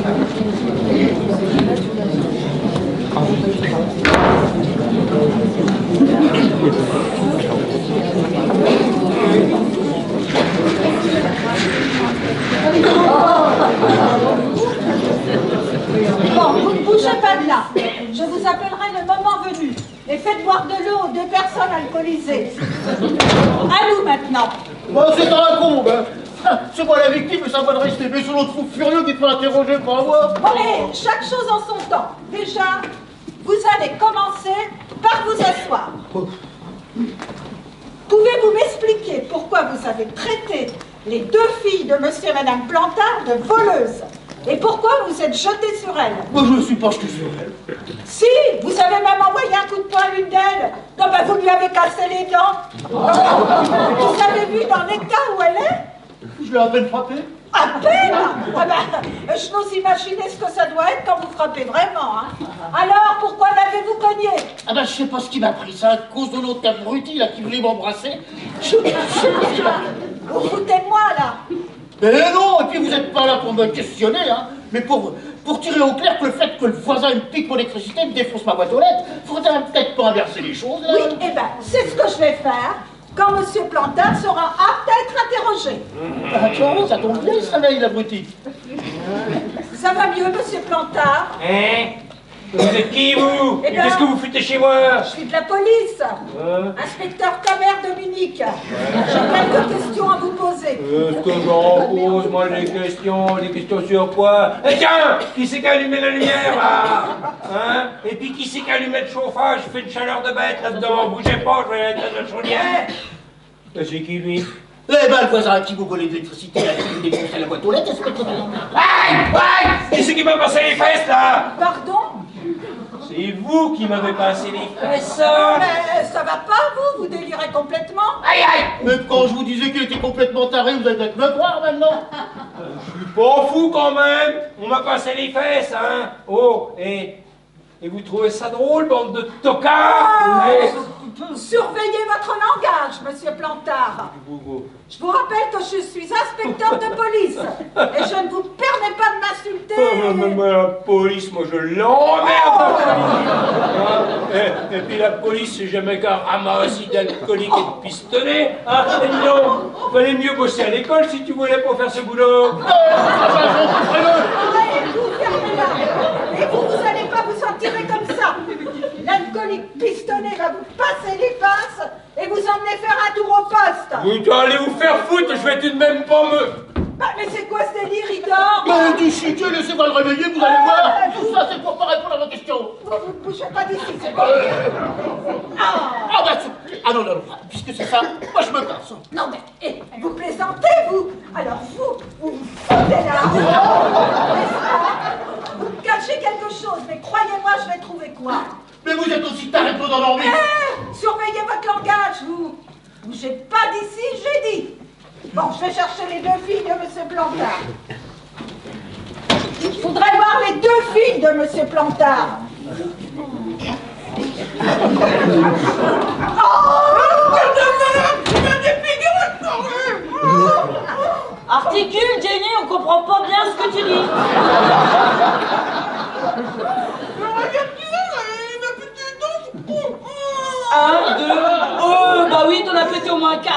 Bon, vous ne bougez pas de là. Je vous appellerai le moment venu. Et faites boire de l'eau aux 2 personnes alcoolisées. À nous maintenant. Bon, c'est un con, hein. C'est moi la victime, mais ça va de rester. Mais sur l'autre fou furieux qui te fait interroger pour avoir. Bon, et chaque chose en son temps. Déjà, vous allez commencer par vous asseoir. Pouvez-vous m'expliquer pourquoi vous avez traité les 2 filles de monsieur et madame Plantard de voleuses? Et pourquoi vous êtes jeté sur elles? Moi, je ne suis pas jeté sur elle. Si, vous avez même envoyé un coup de poing à l'une d'elles. Non, ben vous lui avez cassé les dents. Vous avez vu dans l'état où elle est? Je l'ai à peine frappé. À peine? Ah ben, je n'ose imaginer ce que ça doit être quand vous frappez vraiment. Hein. Alors, pourquoi l'avez-vous cogné? Ah ben, je sais pas ce qui m'a pris. C'est à cause de l'autre abruti, là, qui voulait m'embrasser. Je sais pas ce qui m'a pris. Vous foutez de moi, là? Mais non, et puis vous n'êtes pas là pour me questionner, hein, mais pour tirer au clair que le fait que le voisin me pique mon électricité, me défonce ma boîte aux lettres, faudrait peut-être pas inverser les choses, là. Oui, eh ben, c'est ce que je vais faire quand monsieur Plantard sera apte à être interrogé. Ah, tiens, ça tombe bien, ça, là, il abruti. Ça va mieux, monsieur Plantard? Hein? Vous êtes qui, vous? Eh Et ben, qu'est-ce que vous foutez chez moi? Je suis de la police. Inspecteur Camer Dominique. J'ai quelques questions à vous poser. Ce que j'en pose, moi, des questions sur quoi? Eh tiens! Qui c'est qui a allumé la lumière, là? Hein? Et puis qui c'est qui a allumé le chauffage? Il fait une chaleur de bête là-dedans. Bougez pas, je vais aller dans la chaudière. Et c'est qui, lui? Eh ben, le voisin à qui vous volez de l'électricité, là, qui vous défonce la boîte aux lettres, c'est pas Qui c'est qui m'a passé les fesses, là? Pardon? C'est vous qui m'avez passé les fesses, ça? Mais ça va pas, vous délirez complètement? Aïe, aïe! Mais quand je vous disais qu'il était complètement taré, vous allez peut-être me croire, maintenant. Je suis pas fou, quand même! On m'a passé les fesses, hein? Oh, et vous trouvez ça drôle, bande de tocards? Surveillez votre langage, monsieur Plantard. Je vous rappelle que je suis inspecteur de police et je ne vous permets pas de m'insulter. Mais la police, moi je l'emmerde, la police. Hein? Et puis la police, c'est jamais qu'un ramassis d'alcooliques et de pistonnets. Hein? Et dis donc, fallait mieux bosser à l'école si tu voulais pas faire ce boulot. Vous fermez-la. Et vous allez pas vous en tirer comme ça. L'alcoolique pistonné va vous passer les faces et vous emmener faire un tour au poste. Vous allez vous faire foutre, je vais tout de même pas me... Bah, mais c'est quoi ce délire, il dort? Mais du chiquet, laissez-moi le réveiller, vous allez voir. Tout ça, c'est pour pas répondre à vos questions. Vous ne bougez pas d'ici, c'est bon? Non, non, puisque c'est ça, moi je me casse. Non, mais vous plaisantez, vous? Alors vous foutez là. Vous me cachez quelque chose, mais croyez-moi, je vais trouver quoi? Mais vous êtes aussi taré que d'endormir. Surveillez votre langage, vous. Bougez pas d'ici, j'ai dit. Bon, je vais chercher les 2 filles de monsieur Plantard. Je voudrais voir les 2 filles de monsieur Plantard. Articule, Jenny, on comprend pas bien ce que tu dis. 1, 2, oh, bah oui, t'en as pété au moins 4.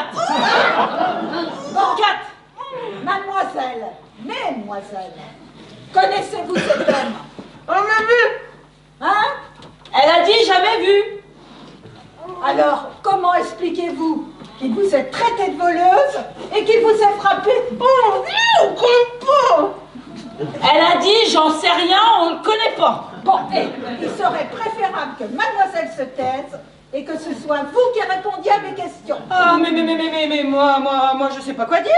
Bon, 4. Mesdemoiselles, connaissez-vous cet homme? On l'a vu. Hein? Elle a dit jamais vu. Alors, comment expliquez-vous qu'il vous ait traité de voleuse et qu'il vous ait frappé? Oh, on ne connaît pas. Elle a dit j'en sais rien, on ne connaît pas. Bon, il serait préférable que mademoiselle se taise et que ce soit vous qui répondiez à mes questions. Ah, mais moi, je sais pas quoi dire,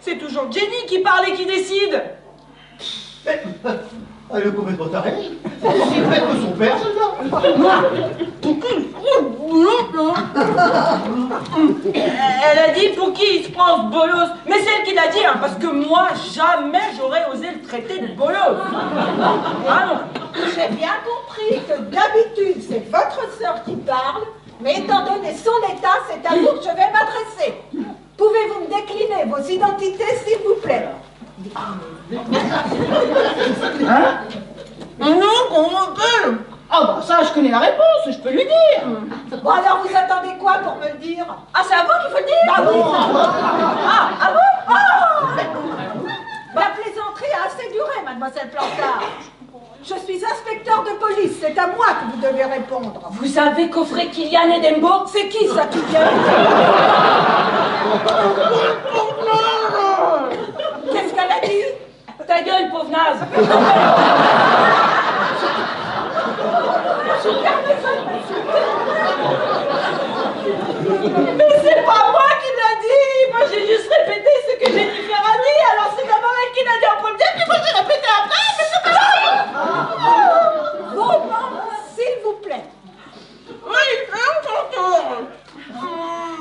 c'est toujours Jenny qui parle et qui décide. Elle est complètement tarée. C'est aussi bête que son père, celle-là. Elle a dit pour qui il se prend ce bolos. Mais c'est elle qui l'a dit, hein, parce que moi, jamais j'aurais osé le traiter de bolos. Ah non. J'ai bien compris que d'habitude c'est votre sœur qui parle, mais étant donné son état, c'est à vous que je vais m'adresser. Pouvez-vous me décliner vos identités, s'il vous plaît? je connais la réponse, je peux lui dire. Bon, alors vous attendez quoi pour me le dire? Ah, c'est à vous qu'il faut le dire? Bah oui. Ah bon? La plaisanterie a assez duré, mademoiselle Plantard. Je suis inspecteur de police, c'est à moi que vous devez répondre. Vous avez coffré Kylian Edinburgh? C'est qui ça qui vient? Qu'est-ce qu'elle a dit? Ta gueule, pauvre naze! Mais c'est pas moi qui l'a dit! Moi j'ai juste répété ce que Jennifer a dit, alors c'est d'abord elle qui l'a dit en premier, puis moi j'ai répété après, mais c'est pas grave! Bon, s'il vous plaît. Oui,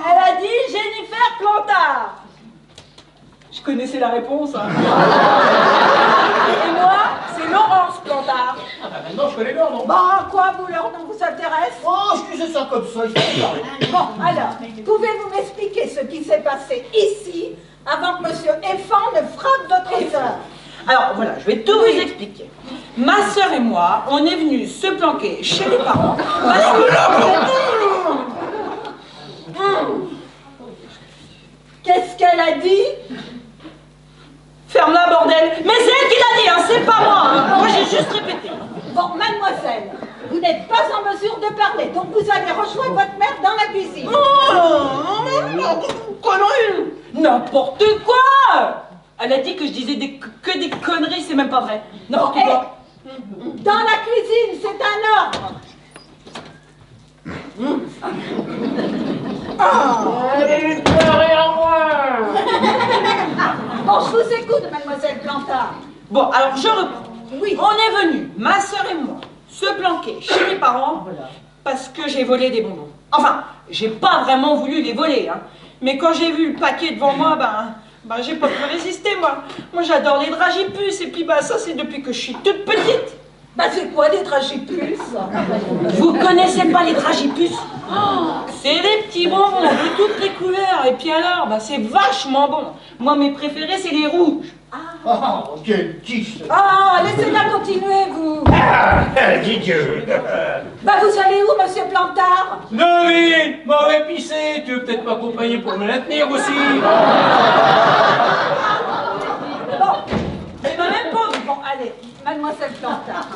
elle a dit Jennifer Plantard. Je connaissais la réponse. Hein. Et moi, c'est Laurence Plantard. Ah bah maintenant je connais leur nom. Bon, quoi, vous, leur nom vous intéresse? Oh, je disais ça comme ça, il faut parler. Bon, alors, pouvez-vous m'expliquer ce qui s'est passé ici avant que monsieur Effan ne frappe votre sœur? Alors voilà, je vais tout vous expliquer. Ma sœur et moi, on est venus se planquer chez les parents parce que... Qu'est-ce qu'elle a dit? Ferme-la, bordel! Mais c'est elle qui l'a dit, hein, c'est pas moi! Hein. Moi, j'ai juste répété. Bon, mademoiselle, vous n'êtes pas en mesure de parler, donc vous allez rejoindre votre mère dans la cuisine. Connerie! N'importe quoi! Elle a dit que je disais que des conneries, c'est même pas vrai. N'importe Bon, quoi. Dans la cuisine, c'est un ordre. Bon, je vous écoute, mademoiselle Plantard. Bon, alors je reprends. Oui. On est venus, ma sœur et moi, se planquer chez mes parents parce que j'ai volé des bonbons. Enfin, j'ai pas vraiment voulu les voler, hein. Mais quand j'ai vu le paquet devant moi, j'ai pas pu résister, moi. Moi, j'adore les dragipus, et puis ça, c'est depuis que je suis toute petite. Bah, c'est quoi des dragipus? Vous connaissez pas les dragipus? C'est des petits bonbons de toutes les couleurs, et puis alors, c'est vachement bon. Moi, mes préférés, c'est les rouges. Oh, quelle quiche. Ah, laissez-la continuer, vous. Dis Dieu. Bah, vous allez où, monsieur Plantard? Non, mais m'aurait pissé. Tu veux peut-être m'accompagner pour me la tenir aussi? Bon, c'est quand même pas... Bon, allez, mademoiselle Plantard,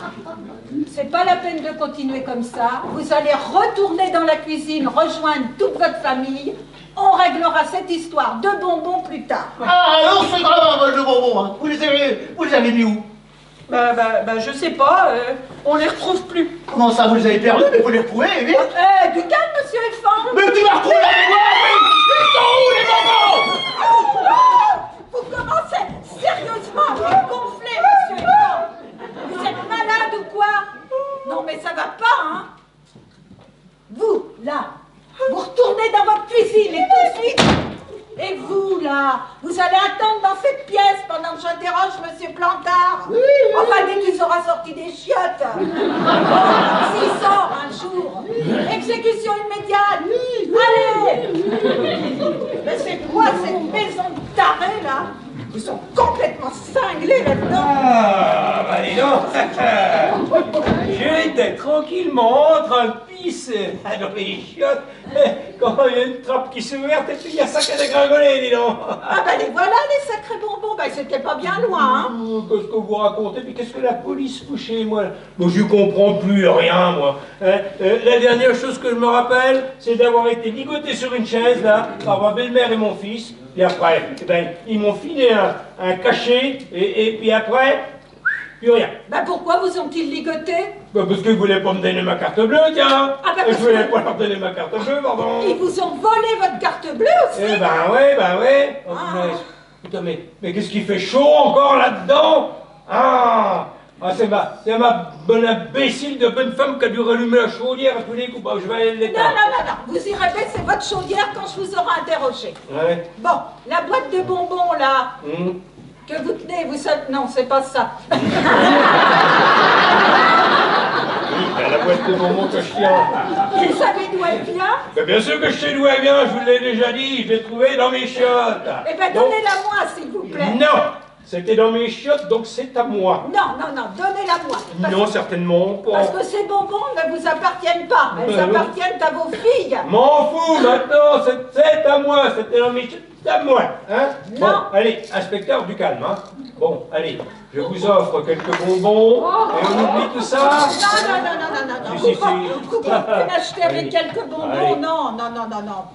c'est pas la peine de continuer comme ça. Vous allez retourner dans la cuisine, rejoindre toute votre famille. On réglera cette histoire de bonbons plus tard. Ah, alors c'est grave un vol de bonbons, hein. Vous les avez mis où? Je sais pas, on les retrouve plus. Comment ça, vous les avez perdus, mais vous les retrouvez, vite? Du calme, monsieur Effan. Mais tu vas retrouver avec moi, oui. Ils sont où, les bonbons? Vous commencez sérieusement à me gonfler, monsieur Effan. Vous êtes malade ou quoi? Non, mais ça va pas, hein? Vous, là, vous retournez dans votre cuisine et tout de suite. Et vous, là, vous allez attendre dans cette pièce pendant que j'interroge monsieur Plantard. Enfin, dès qu'il sera sorti des chiottes. S'il sort un jour. Exécution immédiate. Allez. Mais c'est quoi cette maison de tarés, là? Ils sont complètement cinglés là-dedans. Ah, dis donc. J'étais tranquillement en train de pisser dans les chiottes quand il y a une trappe qui s'est ouverte et puis il y a ça qui a dégringolé, dis donc. Ah ben les voilà les sacrés bonbons, ben c'était pas bien loin, hein. Qu'est-ce que vous racontez? Puis qu'est-ce que la police fout chez moi? Bon, je comprends plus rien, moi. La dernière chose que je me rappelle, c'est d'avoir été ligoté sur une chaise, là, par ma belle-mère et mon fils. Et après, ils m'ont filé un cachet, et puis après, plus rien. Ben pourquoi vous ont-ils ligoté? Parce qu'ils voulaient pas me donner ma carte bleue, tiens. Ah ben Je voulais pas leur donner ma carte bleue, pardon. Ils vous ont volé votre carte bleue aussi? Eh ben ouais. Oh, putain, mais qu'est-ce qui fait chaud encore là-dedans? C'est ma bonne imbécile de bonne femme qui a dû rallumer la chaudière à tous les coups. Bon, je vais aller l'éteindre. Non, vous irez baisser votre chaudière quand je vous aurai interrogé. Ouais. Bon, la boîte de bonbons là, que vous tenez, vous savez... Non, c'est pas ça. La boîte de bonbons que je tiens. Vous savez d'où elle vient? Ben, bien sûr que je sais d'où elle vient, je vous l'ai déjà dit, je l'ai trouvée dans mes chiottes. Eh ben donnez-la moi, s'il vous plaît. Non, c'était dans mes chiottes, donc c'est à moi. Non, donnez-la la moi. Non, certainement pas. Parce que ces bonbons ne vous appartiennent pas. Elles appartiennent à vos filles. M'en fous, maintenant, c'est à moi, c'était un métier à moi, hein? Non. Bon, allez, inspecteur, du calme, hein? Bon, allez, je vous offre quelques bonbons, et on oublie tout ça. Non. Si, si, Vous pouvez m'acheter avec Allez. quelques bonbons. Allez. Non.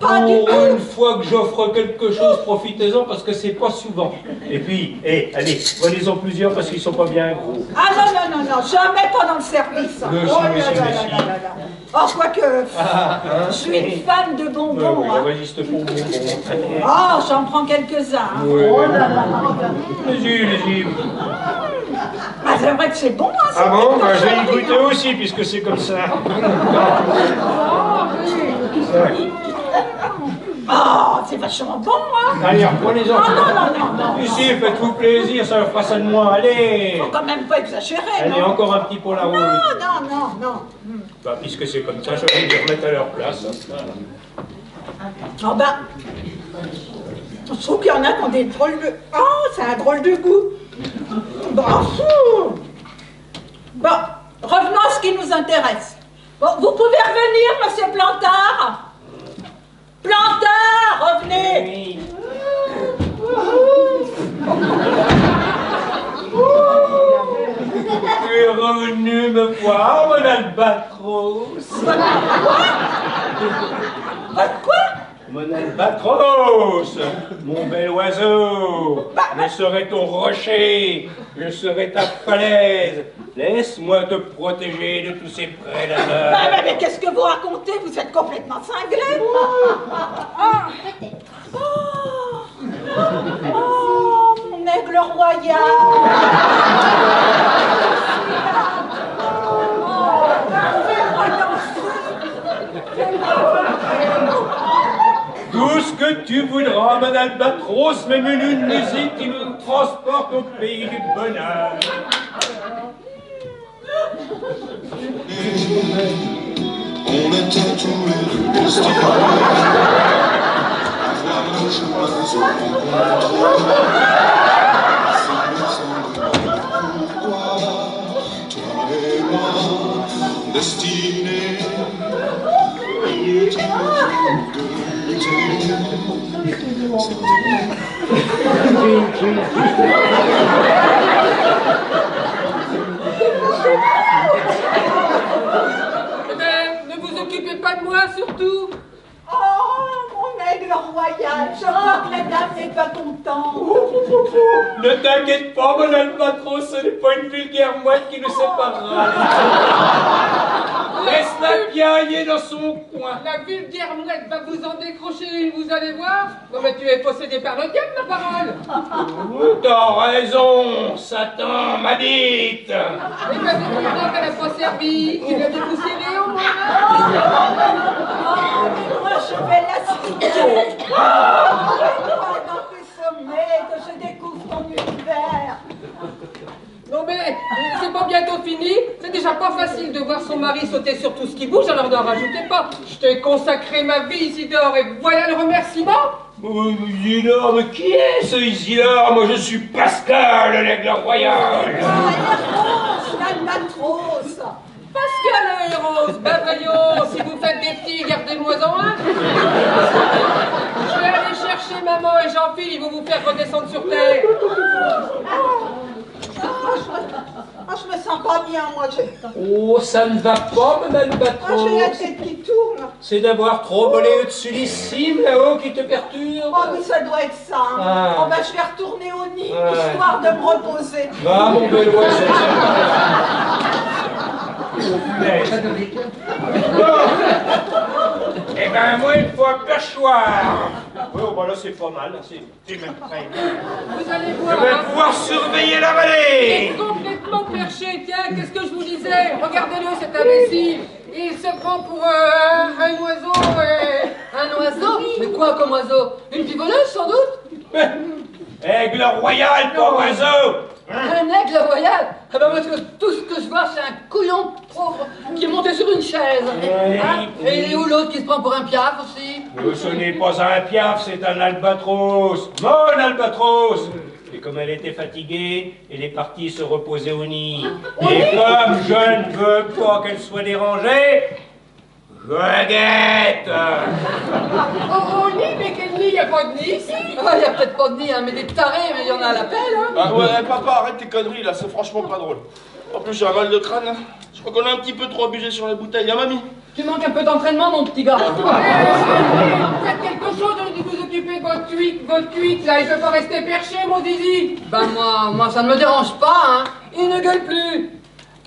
Pas du Pour tout. une fois que j'offre quelque chose, profitez-en parce que c'est pas souvent. Et puis, allez, prenez-en plusieurs parce qu'ils sont pas bien gros. Ah non, jamais pas dans le service. Mais si, Oh mais si, là mais là si. là là là. Oh, quoique, je suis une fan de bonbons. Oui, hein. vas-y, s'il te plaît, bonbons. Oh, j'en prends quelques-uns. Hein. Oui. Oh là là. Vas-y. Ah, c'est vrai que c'est bon, hein, Ah bon? c'est Ben, je vais y joli, goûter hein. aussi puisque c'est comme ça. Oh, c'est vachement bon, hein. Allez, reprenez-en. Non. Ici, faites-vous plaisir, ça fera ça de moins. Allez. Faut quand même pas exagérer, Allez, non. encore un petit pour la route. Non. Bah, puisque c'est comme ça, je vais les remettre à leur place. Oh ben, je trouve qu'il y en a qui ont des drôles de... Oh, c'est un drôle de goût. Bon, revenons à ce qui nous intéresse. Bon, vous pouvez revenir, monsieur Plantard. Plantard, revenez. Tu es revenu me voir, mon albatros. Quoi? Mon albatros, mon bel oiseau. Je serai ton rocher, je serai ta falaise. Laisse-moi te protéger de tous ces prédateurs. Mais qu'est-ce que vous racontez? Vous êtes complètement cinglé. Oh, mon aigle royal. Tout ce que tu voudras, mon albatros, même une musique qui nous transporte au pays du bonheur. On était tous les deux destinés à voir le chemin se rencontrer. Pourquoi toi et moi destinés Ne vous occupez pas de moi, surtout. Oh, mon aigle royal, je crois que la dame n'est pas contente. Ne t'inquiète pas, mon albatros, ce n'est pas une vulgaire mouette qui nous séparera. Laisse-la piailler dans son coin. La vulgaire mouette va vous en décrocher une, vous allez voir. Non mais tu es possédé par le diable, la parole. T'as raison, Satan m'habite. Et ben c'est content qu'elle n'a pas servi. Tu l'as dépoussiéré au moins. Oh, mais moi je vais l'assister. Moi dans tes sommets, que je découvre ton univers. Non mais c'est pas bientôt fini. C'est déjà pas facile de voir son mari sauter sur tout ce qui bouge, alors n'en rajoutez pas. Je t'ai consacré ma vie, Isidore, et voilà le remerciement. Isidore, mais qui est ce Isidore? Moi je suis Pascal, l'aigle royal. L'albatros. Pascal et Rose, ben voyons, si vous faites des petits, gardez-moi-en un. Je vais aller chercher maman et Jean-Phil, ils vont vous faire redescendre sur terre. Je me sens pas bien, moi. Oh, ça ne va pas, mon J'ai albatros. la tête qui tourne. C'est d'avoir trop volé au-dessus des cimes là-haut qui te perturbe. Oh, oui, ça doit être ça. Hein. Ah. Oh, ben, je vais retourner au nid, Ouais. histoire de me reposer. Va, mon bel oiseau. Oh, punaise. Bon. Eh ben, moi, il faut un perchoir. Oui, oh, bah là, c'est pas mal. C'est même prêt. Vous allez Je voir. vais hein. pouvoir surveiller la Il vallée. est complètement perché, tiens, qu'est-ce que je vous disais? Regardez-le, cet imbécile. Il se prend pour un oiseau et... Un oiseau? Mais quoi comme oiseau? Une pivoleuse sans doute? Aigle royal, pas oiseau. Un aigle royal? Ah ben moi tout ce que je vois c'est un couillon pauvre qui est monté sur une chaise. Hein? Et il est où l'autre qui se prend pour un piaf aussi? Ce n'est pas un piaf, c'est un albatros. Mon albatros. Et comme elle était fatiguée, elle est partie se reposer au nid. Et comme je ne veux pas qu'elle soit dérangée, je la guette. Au lit, mais quel lit? Il n'y a pas de lit ici? Ah, il y a peut-être pas de nid, hein, mais des tarés, mais il y en a à l'appel, hein. Ah ouais, papa, arrête tes conneries là, c'est franchement pas drôle. En plus, j'ai un mal de crâne là. Je crois qu'on a un petit peu trop abusé sur la bouteille, hein, mamie? Tu manques un peu d'entraînement, mon petit gars. Faites quelque chose de vous occuper de votre cuite, là. Il peut pas rester perché, mon zizi. Ben moi, ça ne me dérange pas, hein. Il ne gueule plus.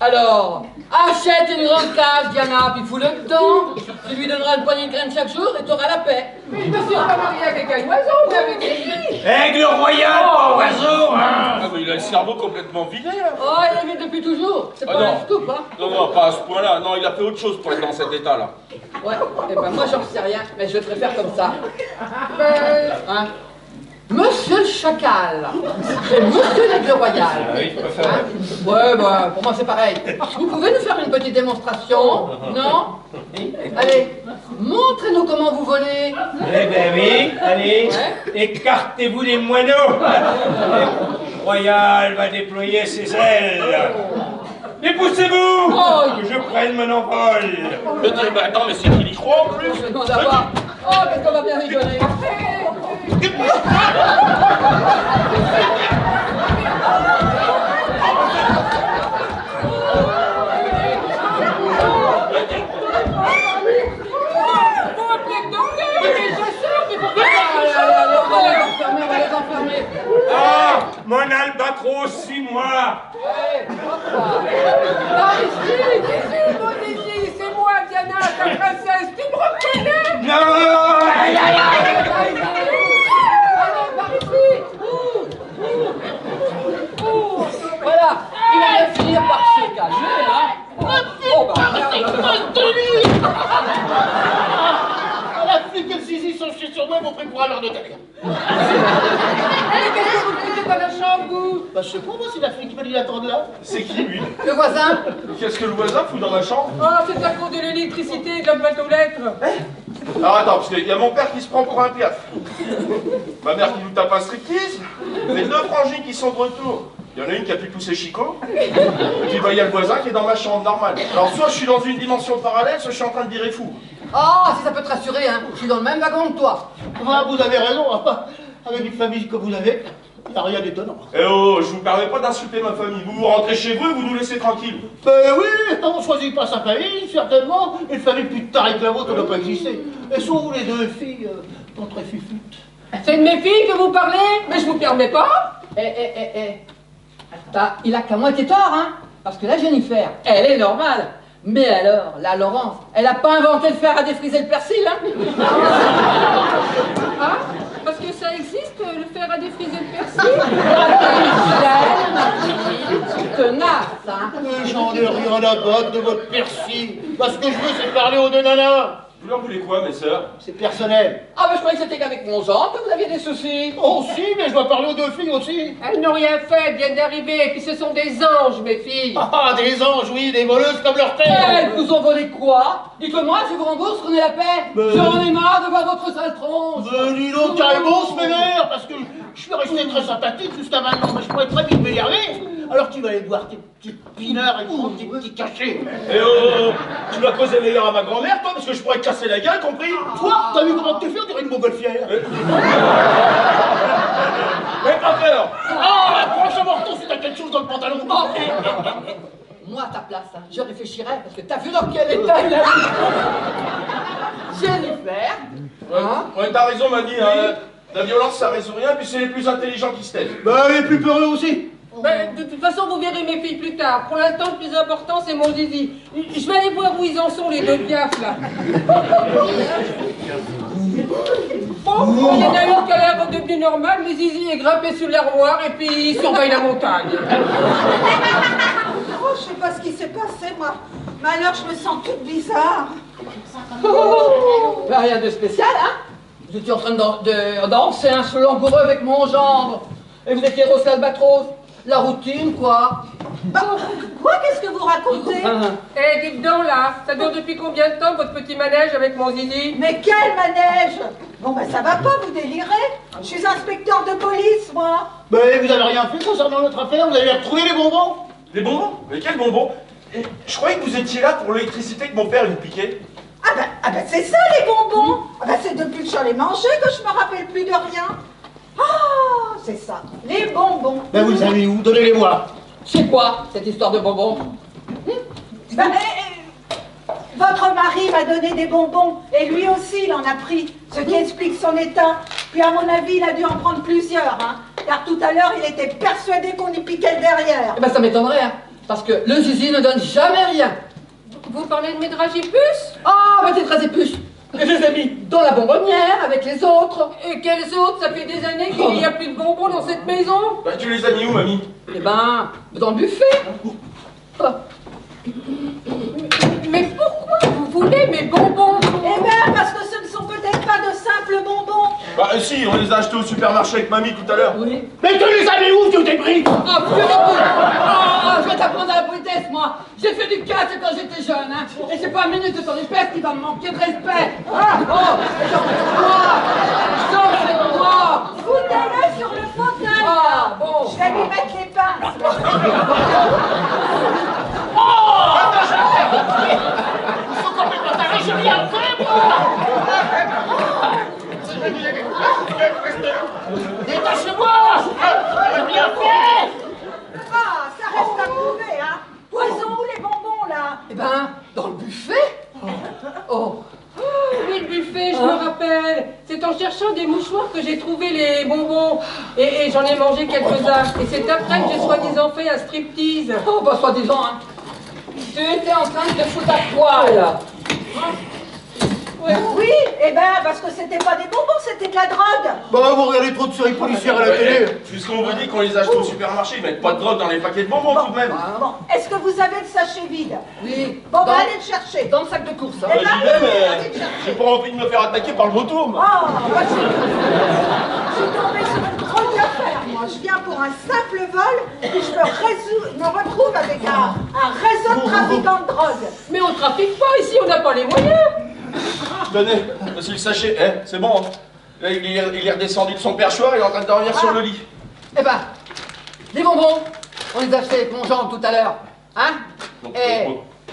Alors, achète une grande cage, Diana, puis fous-le dedans. Tu lui donneras une poignée de graines chaque jour et t'auras la paix. Mais je me suis pas mariée avec un oiseau, mais avec des filles. Aigle royal, pas oiseau, hein. Ah, mais il a le cerveau complètement vidé là. Oh, il est vite depuis toujours. C'est pas non. un scoop, hein. Non, pas à ce point-là. Non, il a fait autre chose pour être dans cet état là. Ouais, et ben moi j'en sais rien, mais je préfère comme ça. Hein? Monsieur le chacal, c'est monsieur l'aigle royal. Oui, je préfère. Hein? Ouais, bah, pour moi c'est pareil. Vous pouvez nous faire une petite démonstration? Non? Allez, montrez-nous comment vous volez. Eh ben oui, allez, Ouais. écartez-vous les moineaux. Royal va déployer ses ailes. Et poussez-vous, que je prenne mon envol. Mais attends, mais c'est qu'il y croit en plus. Je demande à voir. Oh, qu'est-ce qu'on va bien rigoler. On va les enfermer. Ah, mon albatros, suis-moi. Ici, mon zizi, c'est moi, Diana, ta princesse. Tu me reconnais? Non. Allez, par ici. Voilà, il va bien finir par se calmer, hein. Oh, bah, La flic et le zizi sont chiés sur moi, m'ont pris pour un lord de terre. Allez, qu'est-ce que vous foutez dans la chambre, vous? Bah, je sais pas, moi, si la flic m'a dit d'attendre là. C'est qui lui? le voisin. Qu'est-ce que le voisin fout dans ma chambre? Oh, c'est à cause de l'électricité et de la boîte aux lettres. Alors attends, parce qu'il y a mon père qui se prend pour un piaf. Ma mère qui nous tape un striptease. Les deux frangines qui sont de retour. Il y en a une qui a pu pousser Chico. Et puis bah, il y a le voisin qui est dans ma chambre normale. Alors soit je suis dans une dimension parallèle, soit je suis en train de virer fou. Oh, si ça peut te rassurer, hein, je suis dans le même wagon que toi. Ah, vous avez raison, avec une famille que vous avez, il n'y a rien d'étonnant. Eh oh, je vous permets pas d'insulter ma famille. Vous rentrez chez vous et vous nous laissez tranquilles. Ben oui, on choisit pas sa famille, certainement. Une famille plus tarée que la vôtre ne doit pas exister. Et sont où les deux filles sont très fifutes. C'est de mes filles que vous parlez? Mais je vous permets pas. Il a qu'à moitié tort, hein. Parce que la Jennifer, elle est normale. Mais alors, la Laurence, elle a pas inventé le fer à défriser le persil, hein. Ah, parce que ça existe, le fer à défriser le persil? Tenace, hein. Mais j'en ai rien à battre de votre persil. Parce que je veux, c'est parler aux deux nanas. Vous leur voulez quoi, mes sœurs? C'est personnel. Ah, ben je croyais que c'était qu'avec mon genre que vous aviez des soucis. Oh si, mais je dois parler aux deux filles aussi. Elles n'ont rien fait, elles viennent d'arriver, et puis ce sont des anges, mes filles. Ah, des anges, oui, des voleuses comme leur père. Elles vous ont volé quoi? Dites-moi, je vous rembourse, prenez la paix. J'en ai marre de voir votre sale tronche. Dis donc, calmos, mes mères, parce que je suis resté très sympathique jusqu'à maintenant, mais je pourrais très vite m'énerver. Alors tu vas aller boire tes petites pineurs et prendre tes petits cachets. Eh oh, tu vas causer meilleur à ma grand-mère, toi, parce que je pourrais te casser la gueule, compris? Toi, t'as vu comment tu fais? On dirait une montgolfière. Mais pas peur. Ah, approche à morton si t'as quelque chose dans le pantalon. Oh, moi, à ta place, hein, je réfléchirais, parce que t'as vu dans quel état il a mis Jennifer, hein? Ouais, t'as raison, mamie, hein. La violence, ça résout rien, puis c'est les plus intelligents qui se taisent. Bah, les plus peureux aussi. Ben, de toute façon, vous verrez mes filles plus tard. Pour l'instant, le plus important, c'est mon zizi. Je vais aller voir où ils en sont, les deux piafs, là. Bon, il y en a une qui a l'air devenue normale, mais zizi est grimpé sur l'armoire et puis il surveille la montagne. Oh, je sais pas ce qui s'est passé, moi. Mais alors, je me sens toute bizarre. Ben, rien de spécial, hein? Vous étiez en train de danser un langoureux avec mon gendre. Et vous étiez Rose l'Albatros. La routine, quoi. Bah, quoi, qu'est-ce que vous racontez? Eh, dites donc là, ça dure depuis combien de temps votre petit manège avec mon zizi? Mais quel manège? Bon, ben ça va pas, vous délirez. Je suis inspecteur de police, moi. Mais vous avez rien fait concernant notre affaire? Vous avez retrouvé les bonbons? Les bonbons? Mais quels bonbons? Je croyais que vous étiez là pour l'électricité que mon père nous piquait. Ah ben c'est ça, les bonbons. Ah ben c'est depuis que j'en ai mangé que je me rappelle plus de rien. Ah, c'est ça, les bonbons. Ben vous les avez où? Donnez-les-moi. C'est quoi cette histoire de bonbons? Ben, votre mari m'a donné des bonbons et lui aussi il en a pris, ce qui explique son état. Puis à mon avis, il a dû en prendre plusieurs, hein, car tout à l'heure, il était persuadé qu'on y piquait le derrière. Eh ben ça m'étonnerait, hein, parce que le zizi ne donne jamais rien. Vous parlez de mes dragipus? Ah, bah tes dragipus, je les ai mis dans la bonbonnière avec les autres. Et quels autres? Ça fait des années qu'il n'y a plus de bonbons dans cette maison. Bah tu les as mis où, mamie? Eh ben, dans le buffet. Oh. Mais pourquoi vous voulez mes bonbons? Eh bien, parce que ce ne sont peut-être pas de simples bonbons. Bah si, on les a achetés au supermarché avec mamie tout à l'heure. Oui. Mais tu les avais où, tu t'es pris? Ah, vieux oh, je vais t'apprendre à la politesse, moi. J'ai fait du casse quand j'étais jeune, hein. Et c'est pas une minute de ton espèce qui va me manquer de respect. Ah, oh, j'en fais de moi. Foutez-le sur le fauteuil. Ah, bon. Je vais lui mettre les pinces. Ils sont complètement tarés, j'ai rien fait, moi! Détachez-moi! J'ai rien fait! Ah, ça reste à prouver, hein. Ils sont où les bonbons, là? Eh ben, dans le buffet. Oh. Oui, le buffet, je me rappelle. C'est en cherchant des mouchoirs que j'ai trouvé les bonbons. Et j'en ai mangé quelques-uns. Et c'est après que j'ai soi-disant fait un striptease. Oh, bah, soi-disant, hein. Tu étais en train de te foutre à poil. Oui, eh ben, parce que c'était pas des bonbons, c'était de la drogue. Bah vous regardez trop de séries policières à la télé. Puisqu'on vous dit qu'on les achète au supermarché, ils mettent pas de drogue dans les paquets de bonbons tout de même. Bon, est-ce que vous avez le sachet vide? Oui. Bon, dans, bah, allez le chercher. dans le sac de course, hein. Eh Bah, ben, j'y vais, oui, allez mais le chercher. j'ai pas envie de me faire attaquer par le vautour, moi. Oh, moi, je suis tombée sur une drôle d'affaire, moi. Je viens pour un simple vol, puis je me retrouve avec un réseau de trafiquants de drogue. Mais on trafique pas ici, on n'a pas les moyens. Tenez, voici le sachet. Eh, c'est bon. Hein. Là, il est redescendu de son perchoir, il est en train de dormir sur le lit. Eh ben, les bonbons, on les a achetés avec mon genre tout à l'heure. Hein? Donc,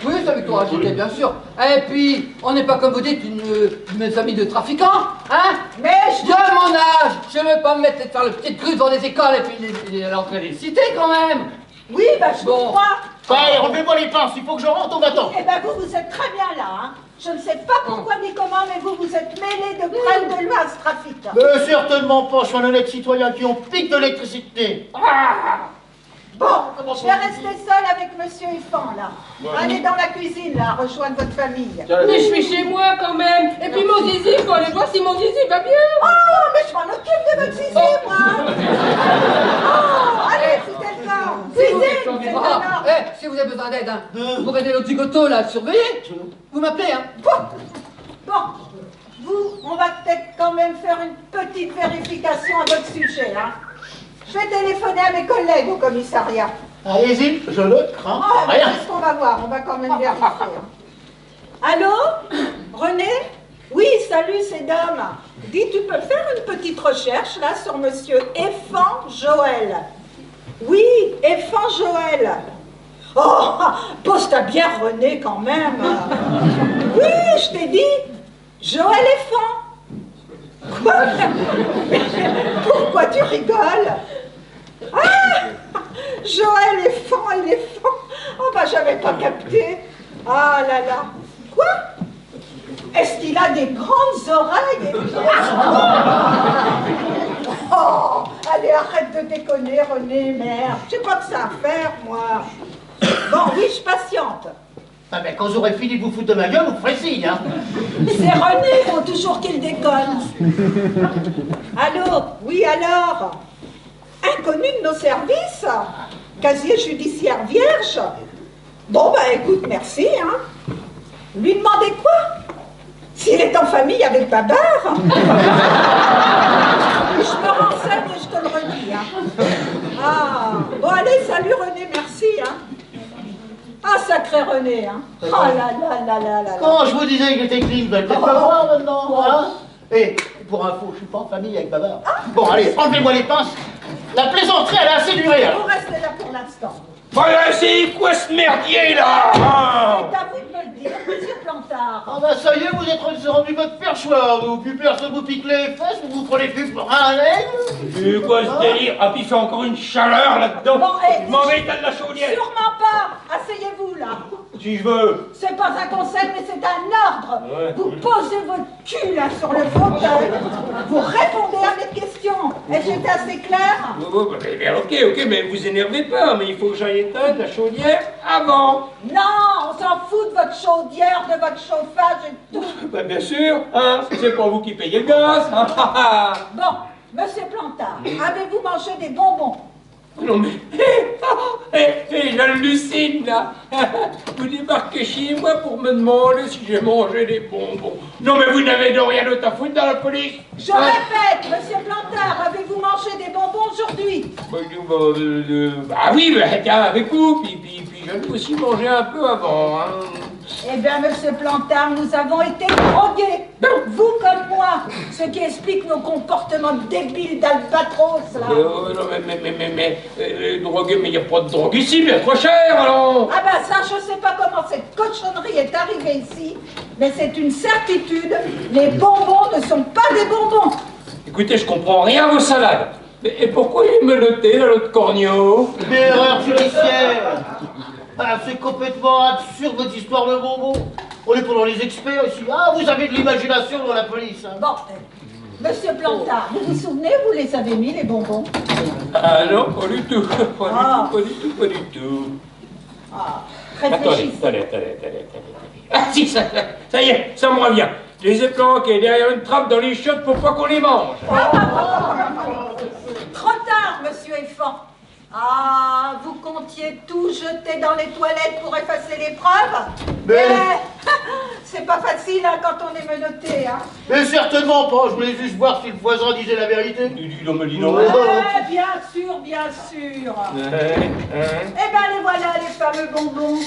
Oui, c'est avec toi, j'étais bien sûr. Et puis, on n'est pas comme vous dites une famille de trafiquants, hein? Mais je... De mon âge, je ne veux pas me mettre à faire le petit cru devant les écoles et puis l'entrée des cités quand même. Oui, bah, je vous crois. Ouais, enlevez-moi les pinces, il faut que je rentre au bâton. Eh ben, vous êtes très bien là, hein. Je ne sais pas pourquoi ni comment, mais vous êtes mêlés de près de loin à ce trafic. Mais certainement pas, je suis un honnête citoyen qui ont pique de l'électricité. Bon, je vais rester seule avec Monsieur Effan, là. Allez dans la cuisine, là, rejoindre votre famille. Mais je suis chez moi quand même. Et puis mon zizi, il faut aller voir si mon zizi va bien. Oh, mais je m'en occupe de votre zizi, moi. Oh, allez, c'était le temps. Zizi, c'est Ah, alors. si vous avez besoin d'aide, hein, pour aider l'autre zigoto là à surveiller, vous m'appelez, hein. Bon, vous, on va peut-être quand même faire une petite vérification à votre sujet, hein. Je vais téléphoner à mes collègues au commissariat. Allez-y, je le crains. Oh, mais Rien. qu'est-ce qu'on va voir? On va quand même vérifier. Allô? René? Oui, salut, c'est Dame. Dis, tu peux faire une petite recherche, là, sur Monsieur Effan Joël. Oui, Effan Joël. Oh, pose-toi bien René, quand même. Oui, je t'ai dit, Joël Effan. Quoi? Pourquoi tu rigoles? Ah! Joël Effan, éléphant. Oh bah j'avais pas capté. Ah là là. Quoi? Est-ce qu'il a des grandes oreilles? Oh, allez, arrête de déconner, René, merde. J'ai pas que ça à faire, moi. Bon, oui, je patiente. Ah ben quand j'aurai fini de vous foutre de ma gueule, vous ferez signe, hein. C'est René, faut toujours qu'il déconne. Allô? Oui, alors? Inconnu de nos services? Casier judiciaire vierge? Bon, bah écoute, merci, hein. Lui demander quoi? S'il est en famille avec Babar? Je me renseigne et je te le redis, hein. Ah, bon allez, salut René, merci, hein. sacré René, hein. Oh là là là là là. Quand je vous disais qu'il était clean, vous allez peut-être pas voir maintenant, hein. Et pour info, je suis pas en famille avec Bavard. Bon, allez, enlevez-moi les pinces. La plaisanterie, elle a assez duré, alors. Vous restez là pour l'instant. Voilà, c'est quoi ce merdier là? C'est à vous de me le dire, monsieur Plantard. Ah bah ça y est, vous êtes rendu votre perchoir, vous. Plus personne vous pique les fesses, vous vous prenez plus pour un aigle. C'est quoi ce délire? Ah, puis il fait encore une chaleur là-dedans. Bon, Je m'en vais éteindre la chaudière. Sûrement pas. Asseyez-vous là. Si je veux. C'est pas un conseil, mais c'est un ordre. Ouais. Vous posez votre cul là sur le fauteuil. Vous répondez à mes questions. Est-ce que j'étais assez clair? Ok, mais vous énervez pas, mais il faut que j'aille éteindre la chaudière avant. Non, on s'en fout de votre chaudière, de votre chauffage et tout. Bah bien sûr, hein, c'est pas vous qui payez le gaz. Bon, monsieur Plantard, avez-vous mangé des bonbons? Non mais, j'hallucine là. Vous débarquez chez moi pour me demander si j'ai mangé des bonbons. Non mais vous n'avez de rien d'autre à foutre dans la police. Je répète, monsieur Plantard, avez-vous mangé des bonbons aujourd'hui? Ah oui, tiens, avec vous, puis j'en ai aussi mangé un peu avant. Hein. Eh bien, monsieur Plantard, nous avons été drogués. Vous comme moi, ce qui explique nos comportements débiles d'albatros, là. Non, drogué, mais il n'y a pas de drogue ici, bien trop cher, alors. Ah ben ça, je sais pas comment cette cochonnerie est arrivée ici, mais c'est une certitude, les bonbons ne sont pas des bonbons. Écoutez, je comprends rien à vos salades. Et pourquoi il me notait dans l'autre corneau? Une erreur judiciaire. Ah, c'est complètement absurde votre histoire de bonbons. On est pendant les experts ici. Ah, vous avez de l'imagination dans la police. Hein. Bon, monsieur Plantard, vous vous souvenez, vous les avez mis, les bonbons? Ah non, pas du tout. Pas du tout. Ah, Attendez. réfléchissez. Ah si, ça y est, ça me revient. Je les ai planqués derrière une trappe dans les chiottes pour pas qu'on les mange. Trop tard, monsieur Effant. Ah, vous comptiez tout jeter dans les toilettes pour effacer les preuves? Mais... c'est pas facile hein, quand on est menotté. Hein. Mais certainement pas, je voulais juste voir si le voisin disait la vérité. Dis donc, dis donc. Bien sûr, bien sûr. Eh ben les voilà, les fameux bonbons.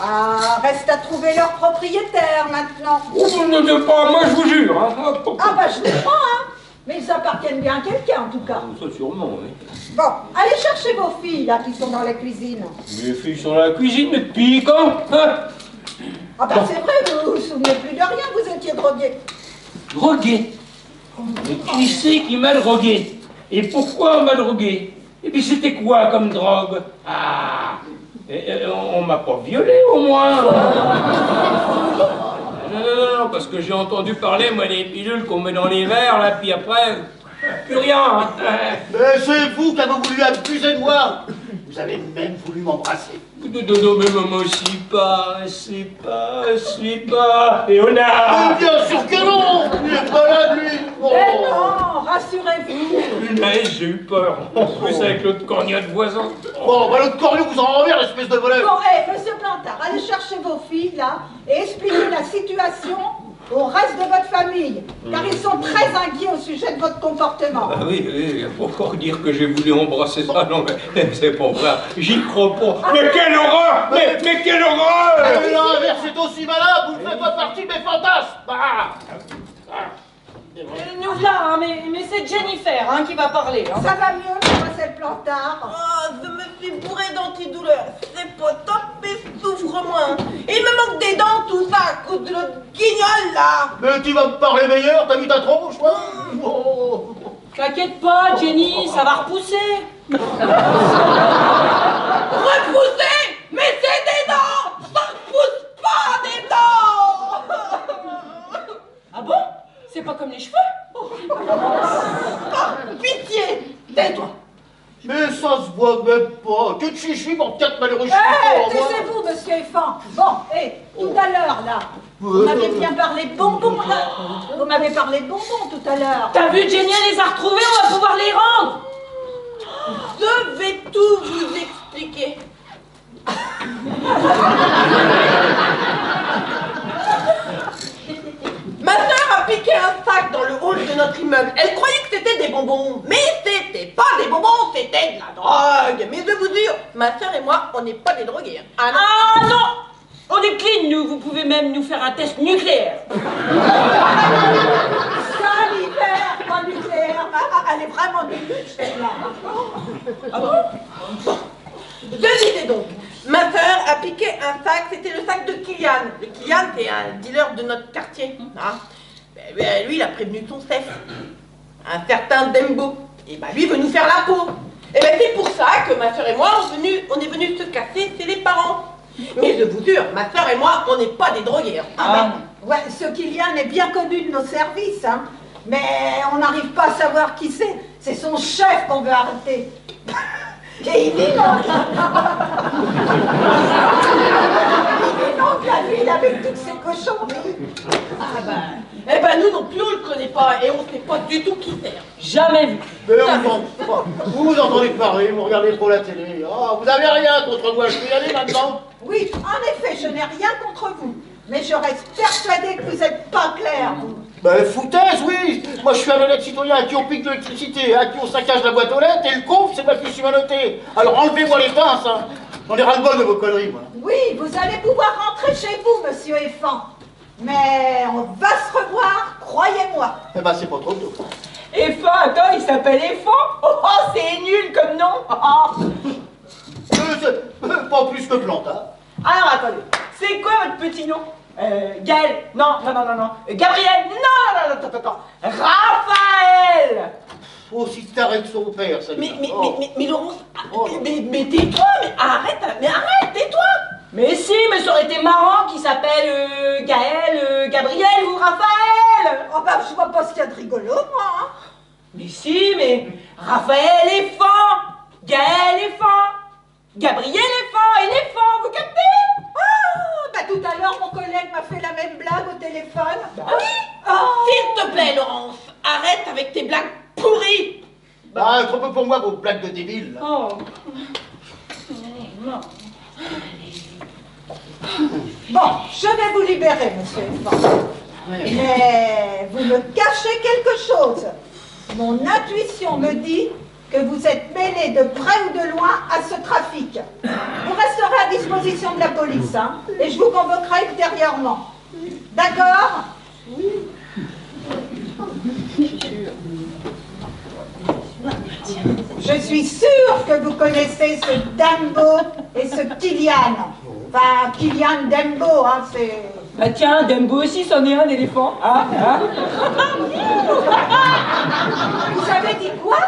Ah, reste à trouver leur propriétaire maintenant. Non, pas moi, je vous jure. Hein. Ah bah je comprends, hein. Mais ils appartiennent bien à quelqu'un en tout cas. Ça sûrement, oui. Bon, allez chercher vos filles là qui sont dans la cuisine. Mes filles sont dans la cuisine depuis quand? Hein? Ah bah c'est vrai, vous vous souvenez plus de rien, vous étiez drogué. Drogué? Mais qui c'est qui m'a drogué? Et pourquoi on m'a drogué? Et puis c'était quoi comme drogue? Ah, on m'a pas violé au moins. Non, parce que j'ai entendu parler, moi, des pilules qu'on met dans les verres, là, puis après, plus rien. Mais c'est vous qui avez voulu abuser de moi. Vous avez même voulu m'embrasser. Non, mais maman, c'est pas, Léonard. Mais bien sûr que non. Il est pas là, lui. Oh. Mais non, rassurez-vous. Punaise, j'ai eu peur. En plus, avec l'autre corniote voisin. Bon, bah l'autre corneau vous en renverse, espèce de voleur. Bon, monsieur Plantard, allez chercher vos filles là et expliquez la situation au reste de votre famille, car ils sont très inquiets au sujet de votre comportement. Ah oui, pourquoi dire que j'ai voulu embrasser ça? Non, mais c'est pas vrai, j'y crois pas. Mais quelle horreur! Mais quelle horreur! L'inverse est aussi malin, vous ne faites pas partie de mes fantasmes. Nous voilà, hein, mais c'est Jennifer hein, qui va parler. Hein. Ça va mieux, mademoiselle Plantard? Oh, je me suis bourrée d'antidouleurs. C'est pas top, mais souffre moins. Il me manque des dents, tout ça, à cause de l'autre guignol, là. Mais tu vas me parler meilleur, t'as vu ta tronche, toi? Oh. T'inquiète pas, Jenny, ça va repousser. Repousser? Mais c'est des dents. Ça repousse pas des dents. Ah bon? C'est pas comme les cheveux? Par pitié, tais-toi. Mais ça se voit même pas. Que de chichi pour 4 malheureux chiens. Taisez-vous, monsieur Effant. Bon, tout à l'heure, là, vous m'avez bien parlé de bonbons, là. Vous m'avez parlé de bonbons tout à l'heure. T'as vu, Jenny, elle les a retrouvés, on va pouvoir les rendre. Je vais tout vous expliquer. Ma sœur a piqué un sac dans le hall de notre immeuble. Elle croyait que c'était des bonbons, mais c'était pas pas des bonbons, c'était de la drogue. Mais je vous jure, ma sœur et moi, on n'est pas des drogués. Hein. Ah non. Ah non! On est clean, nous. Vous pouvez même nous faire un test nucléaire. Salivaire, pas nucléaire. Elle est vraiment nulle, celle-là. Ah bon? Bon. Je disais donc, ma sœur a piqué un sac, c'était le sac de Kylian. Le Kylian, c'est un dealer de notre quartier. Hein. Ben, lui, il a prévenu son chef, un certain Dembo. Et ben, lui veut nous faire la peau. Et ben, c'est pour ça que ma sœur et moi, on est venus se casser chez les parents. Mais je vous jure, ma sœur et moi, on n'est pas des drogués. Ah ben, ouais, ce Kylian est bien connu de nos services, hein. Mais on n'arrive pas à savoir qui c'est. C'est son chef qu'on veut arrêter. Et il dit non. Il dit non qu'à lui, avec toutes ces cochonneries. Ah ben, eh ben nous non plus, on le connaît pas et on sait pas du tout qui c'est. Jamais vu. Mais vous entendez parler, vous regardez trop la télé. Oh, vous avez rien contre moi, je peux y aller maintenant. Oui, en effet, je n'ai rien contre vous. Mais je reste persuadée que vous n'êtes pas clair, vous. Ben, foutaise, oui. Moi, je suis un honnête citoyen à qui on pique de l'électricité, à qui on saccage la boîte aux lettres, et le con, c'est moi qui suis menotté. Alors enlevez-moi les pinces, hein. On est ras-le-bol de vos conneries, moi. Oui, vous allez pouvoir rentrer chez vous, monsieur Effan. Mais on va se revoir, croyez-moi. Eh ben, c'est pas trop tôt. Effan, attends, il s'appelle Effan? Oh, c'est nul comme nom. Oh. Pas plus que Planta. Alors, attendez, c'est quoi votre petit nom? Gaël? Non. Gabriel? Non. Raphaël! Oh, si t'arrêtes son père, ça. Mais Laurence, mais tais-toi, mais arrête, tais-toi. Mais si, mais ça aurait été marrant qu'il s'appelle Gaël, Gabriel ou Raphaël. Oh bah, je vois pas ce qu'il y a de rigolo, moi, hein. Mais si, mais Raphaël Effan, Gaël Effan, Gabriel Effan, éléphant, vous captez? Bah, tout à l'heure, mon collègue m'a fait la même blague au téléphone. Bah oui. S'il te plaît, Laurence, arrête avec tes blagues pourries. Bah, trop peu pour moi, vos blagues de débiles. Oh. Bon, je vais vous libérer, monsieur Effan. Mais vous me cachez quelque chose. Mon intuition me dit que vous êtes mêlé de près ou de loin à ce trafic. Vous resterez à disposition de la police, hein, et je vous convoquerai ultérieurement. D'accord? Je suis sûre que vous connaissez ce Dembo et ce Kylian. Enfin, Kylian Dembo, hein, c'est... Bah tiens, Dembo aussi, c'en est un éléphant. Vous avez dit quoi?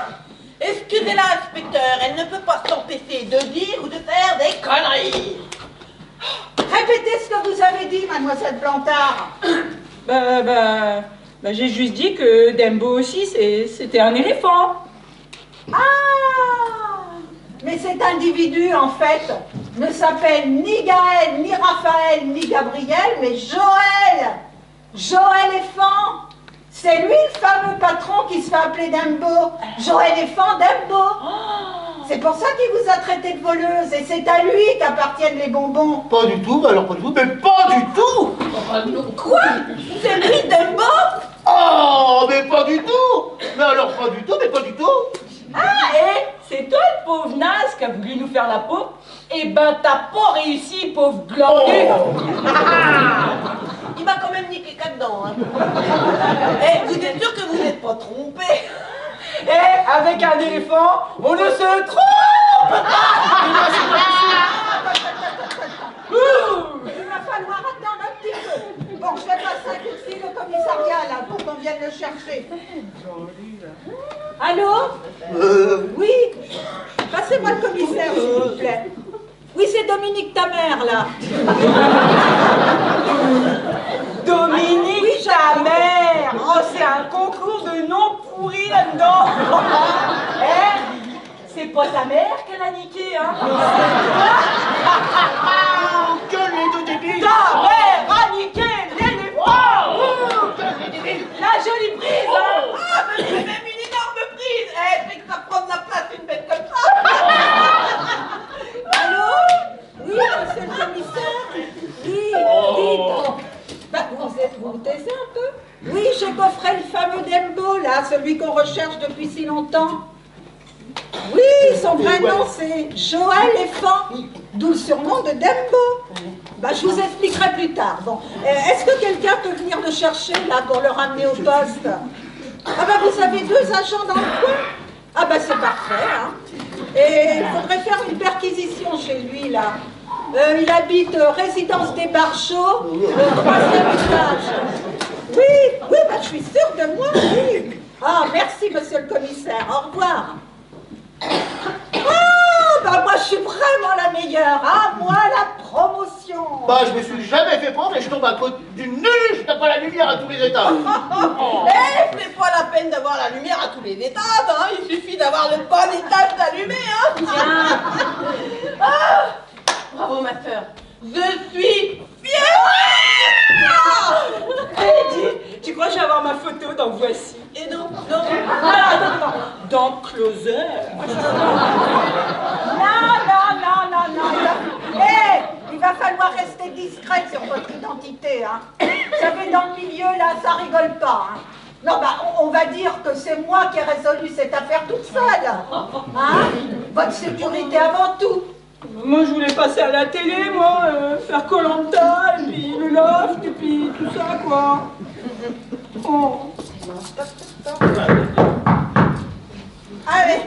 Excusez-la, inspecteur, elle ne peut pas s'empêcher de dire ou de faire des conneries. Répétez ce que vous avez dit, mademoiselle Plantard. Bah, j'ai juste dit que Dembo aussi, c'était un éléphant. Ah! Mais cet individu, en fait, ne s'appelle ni Gaël, ni Raphaël, ni Gabriel, mais Joël! Joël Effan! C'est lui le fameux patron qui se fait appeler Dembo. Joël Effan Dembo. C'est pour ça qu'il vous a traité de voleuse, et c'est à lui qu'appartiennent les bonbons. Pas du tout, alors pas du tout, mais pas du tout. Quoi? C'est lui, Dembo? Oh, mais pas du tout. Mais alors pas du tout, mais pas du tout. Ah, et c'est toi le pauvre naze qui a voulu nous faire la peau? Eh ben, t'as pas réussi, pauvre glandu. Il m'a quand même niqué là-dedans. Hein. Eh, vous êtes sûr que vous n'êtes pas trompé? Et avec un éléphant, on ne se trompe pas. Il va falloir attendre un petit peu. Bon, je vais passer un coup de fil au commissariat, là, pour qu'on vienne le chercher. Allô? Oui? Passez-moi le commissaire, s'il vous plaît. Oui, c'est Dominique, ta mère, là. Dominique, oui, ta mère. Oh, c'est un concours de noms pourris là-dedans. Eh, c'est pas ta mère qu'elle a niqué, hein? Que les deux débiles. Ta mère a niqué l'éléphant. La jolie prise, hein? Ah, mais c'est même une énorme prise. Eh, c'est que ça prend de la place, une bête comme ça. Allô? Oui, monsieur le commissaire? Oui, dites. Bah, vous taisez un peu? Oui, j'ai coffré le fameux Dembo, là, celui qu'on recherche depuis si longtemps. son vrai nom c'est Joël Éléphant, d'où le surnom de Dembo. Bah, je vous expliquerai plus tard. Bon, est-ce que quelqu'un peut venir le chercher là pour le ramener au poste? Ah bah vous avez 2 agents dans le coin? Ah bah c'est parfait, hein. Et il faudrait faire une perquisition chez lui là. Il habite résidence des Barchots, au 3e étage. Oui, bah je suis sûre de moi, oui. Ah, merci monsieur le commissaire, au revoir. Ah, bah moi je suis vraiment la meilleure, hein, moi la promotion. Bah, je me suis jamais fait prendre et je tombe à côté d'une nulle, je tape pas la lumière à tous les étages. Eh, c'est pas la peine d'avoir la lumière à tous les étages, hein. Il suffit d'avoir le bon étage allumé, hein. Ah, bravo ma sœur, je suis fière. Tu crois que je vais avoir ma photo dans Voici? Et non, non. Attends. Dans Closer. Non. Il va falloir rester discrète sur votre identité, hein. Vous savez, dans le milieu, là, ça rigole pas, hein. Non, bah, on va dire que c'est moi qui ai résolu cette affaire toute seule, hein. Votre sécurité avant tout. Moi, je voulais passer à la télé, moi, faire Koh-Lanta, et puis le loft, et puis tout ça, quoi. Oh. Allez.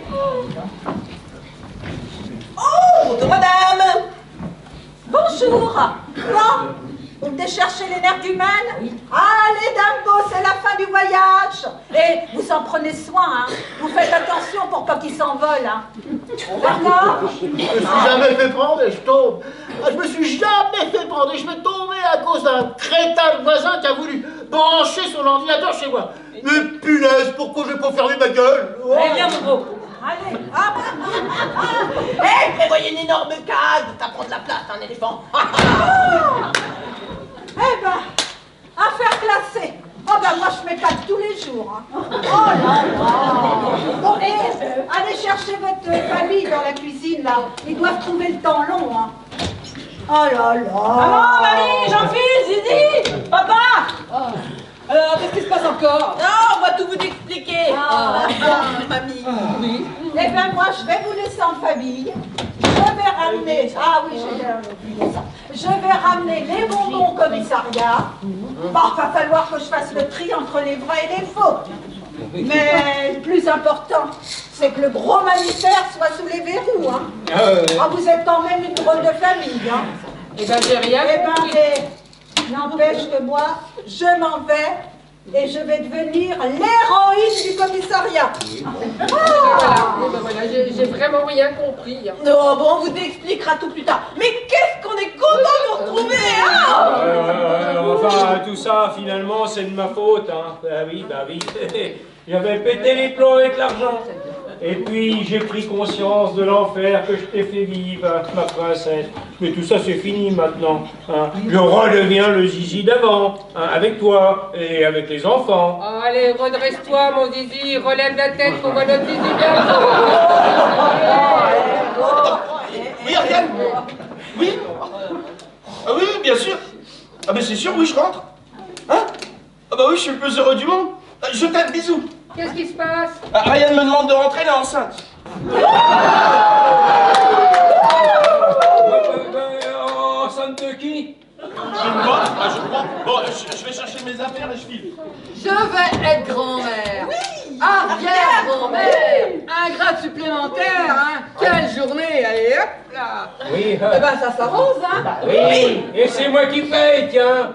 Oh, bonjour madame. Bonjour. Bon, vous venez chercher les nerfs humaines? Allez, Dumbo, c'est la fin du voyage. Et vous en prenez soin, hein. Vous faites attention pour pas qu'ils s'envolent, hein. D'accord? Je me suis jamais fait prendre et je tombe. Ah, je me suis jamais fait prendre et je vais tomber à cause d'un crétin de voisin qui a voulu brancher son ordinateur chez moi. Mais punaise, pourquoi je vais pas fermer ma gueule? Allez, viens, mon gros. Allez. Eh, prévoyez une énorme case, ça prend de la place, un éléphant. Eh ben, affaire classée. Oh ben moi je m'épate tous les jours, hein. Oh là là. Bon, allez chercher votre famille dans la cuisine là. Ils doivent trouver le temps long, hein. Oh là là. Maman, mamie, Jean-Philippe, Zizi, papa. Alors, qu'est-ce qui se passe encore? Non, on va tout vous expliquer. Mamie. Oui. Eh ben moi je vais vous laisser en famille. Je vais ramener, ah oui j'ai oublié ça. Je vais ramener les bonbons au commissariat. Bon, va falloir que je fasse le tri entre les vrais et les faux. Mais le plus important, c'est que le gros mammifère soit sous les verrous, hein. Ah, vous êtes quand même une drôle de famille, hein. Eh ben, j'ai rien Eh ben, compris. n'empêche que moi, je m'en vais et je vais devenir l'héroïne du commissariat. Voilà, j'ai vraiment rien compris. Hein. Non, bon, on vous expliquera tout plus tard. Mais qu'est-ce qu'on est content de vous retrouver, hein. Enfin, tout ça, finalement, c'est de ma faute, hein. Bah oui. J'avais pété les plombs avec l'argent. Et puis, j'ai pris conscience de l'enfer que je t'ai fait vivre, ma princesse. Mais tout ça, c'est fini maintenant, hein. Je redeviens le zizi d'avant, hein, avec toi et avec les enfants. Oh, allez, redresse-toi, mon zizi, relève la tête pour voir notre zizi bien. Oui, Ariane. Oui. Ah oui, bien sûr. Ah mais c'est sûr, oui, je rentre. Hein? Ah bah oui, je suis le plus heureux du monde. Je t'aime, bisous. Qu'est-ce qui se passe? Ah, Ariane me demande de rentrer, elle est enceinte. Enceinte de qui? Je crois. Bon, je vais chercher mes affaires et je file. Je vais être grand-mère. Arrière-grand-mère. Un grade supplémentaire, hein. Quelle journée, allez hop là. Oui, Eh ben ça s'arrose, hein. oui, et c'est moi qui paye, tiens.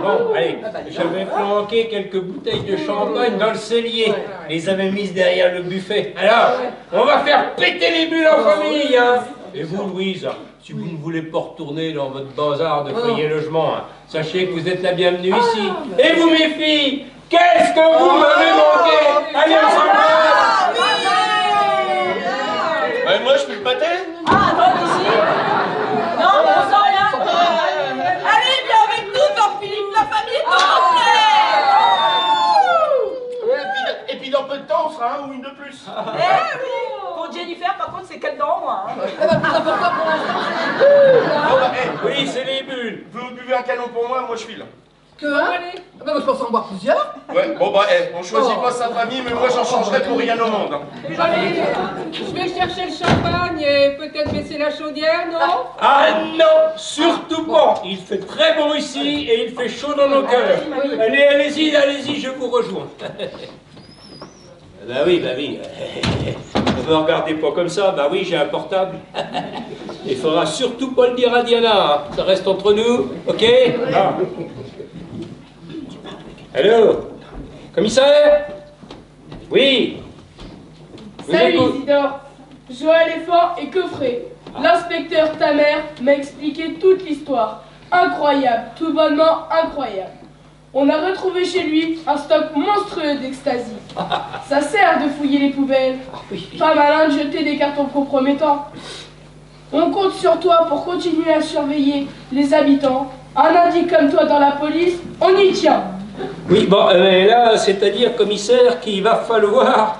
Bon, allez, j'avais planqué quelques bouteilles de champagne dans le cellier. Les avais mises derrière le buffet. Alors, on va faire péter les bulles en famille, hein. Et vous, Louise, si vous ne voulez pas retourner dans votre bazar de foyer logement, hein, sachez que vous êtes la bienvenue ici. Et vous, mes filles, qu'est-ce que vous m'avez manqué? Allez, on s'en va. Ouais, moi, je peux le pâté. Ah, attends, ici. Non, on sent rien. Allez, viens avec nous, Jean-Philippe, la famille est complète. Et puis dans peu de temps, on sera un ou une de plus. Pour Jennifer, par contre, c'est qu'elle dent, moi. Hein. Bon, bah, Oui, c'est les bulles. vous buvez un canon pour moi, moi je file. Que un? Allez. Ah bah, je pense en boire plusieurs. Ouais, bon bah, on choisit pas sa famille, mais moi j'en changerais pour rien au monde. Hein. Allez, je vais chercher le champagne et peut-être baisser la chaudière, non? Ah non, surtout pas. Il fait très bon ici et il fait chaud dans nos cœurs. Allez, allez-y, allez-y, je vous rejoins. Bah oui, bah oui. Ne me regardez pas comme ça, bah oui, j'ai un portable. Il faudra surtout pas le dire à Diana, hein. Ça reste entre nous, ok? Ah. Allô? Commissaire? Oui? Vous Salut écoute. Isidore, Joël est fort et coffré. L'inspecteur ta mère m'a expliqué toute l'histoire. Incroyable, tout bonnement incroyable. On a retrouvé chez lui un stock monstrueux d'ecstasy. Ça sert de fouiller les poubelles. Pas malin de jeter des cartons compromettants. On compte sur toi pour continuer à surveiller les habitants. Un indice comme toi dans la police, on y tient. Oui, bon, là, c'est-à-dire, commissaire, qu'il va falloir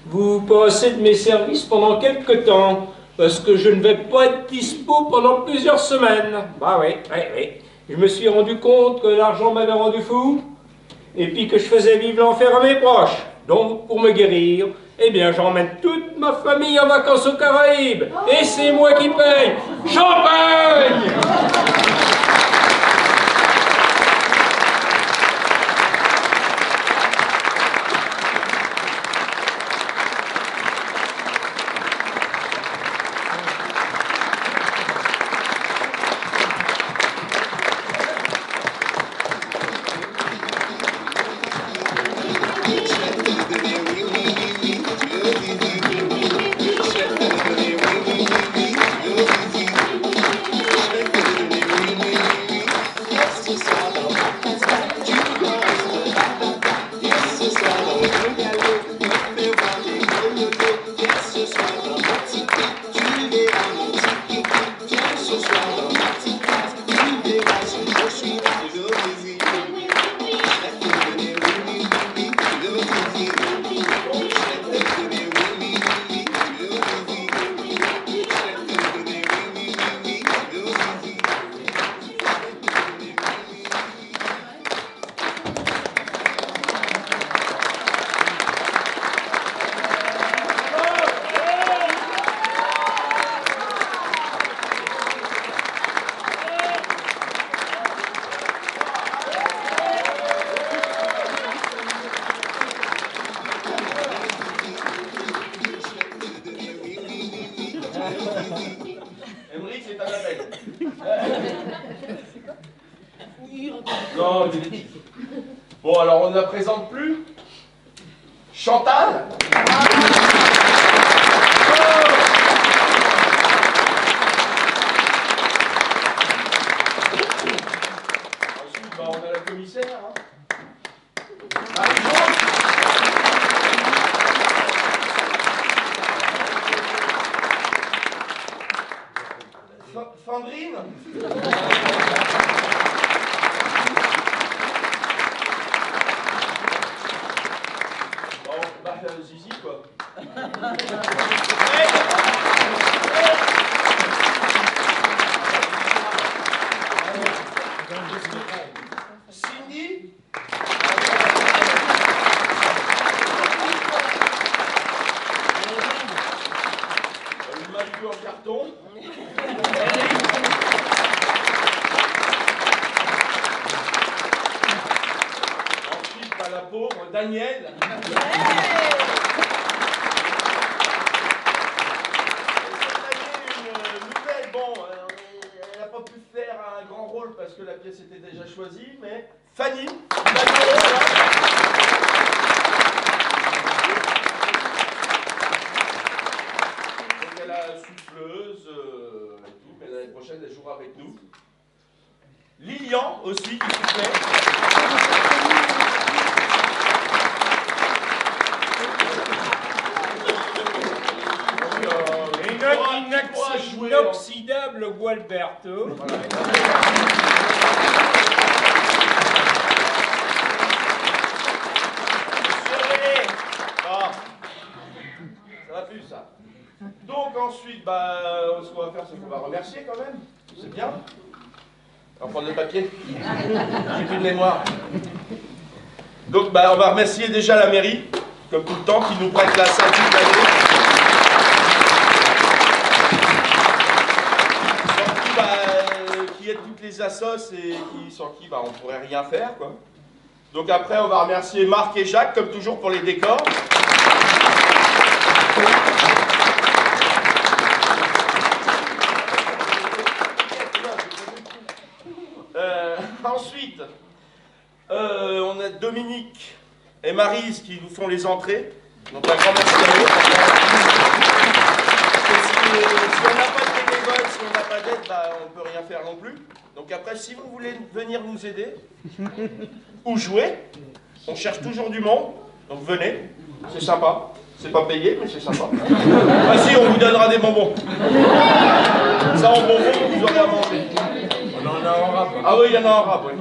vous passer de mes services pendant quelques temps, parce que je ne vais pas être dispo pendant plusieurs semaines. Bah oui, oui, oui. Je me suis rendu compte que l'argent m'avait rendu fou, et puis que je faisais vivre l'enfer à mes proches. Donc, pour me guérir, eh bien, j'emmène toute ma famille en vacances aux Caraïbes, et c'est moi qui paye. Champagne! Emmerich, c'est un appel. Non, bon, alors on ne la présente plus. Chantal. Ensuite, bah, on a la commissaire. Hein. Sandrine. Bon, bah, Zizi, quoi. Cindy. Une main en carton. Ensuite, pas la pauvre Danielle. Elle n'a pas pu faire un grand rôle parce que la pièce était déjà choisie, mais Fanny. Donc elle a souffleuse et tout, mais l'année prochaine elle jouera avec nous. Lilian aussi qui soufflait. Inoxydable Gualberto. Voilà. Ah, ça va plus ça. Donc ensuite, bah, ce qu'on va faire, c'est qu'on va remercier quand même. C'est bien. On va prendre le papier. J'ai plus de mémoire. Donc, bah, on va remercier déjà la mairie, comme tout le temps, qui nous prête la salle toute l'année. Qui aide toutes les assos et sans qui bah, on pourrait rien faire, quoi. Donc après, on va remercier Marc et Jacques, comme toujours, pour les décors. Ensuite, on a Dominique et Maryse qui nous font les entrées. Donc un grand merci à eux. Si on n'a pas de bénévoles, si on n'a pas d'aide, bah, on ne peut rien faire non plus. Donc après, si vous voulez venir nous aider, ou jouer, on cherche toujours du monde. Donc venez, c'est sympa. C'est pas payé, mais c'est sympa. Ah si, on vous donnera des bonbons. Ça, en bonbons, vous aurez à manger. On en a en rap. Ah oui, il y en a en rap, oui.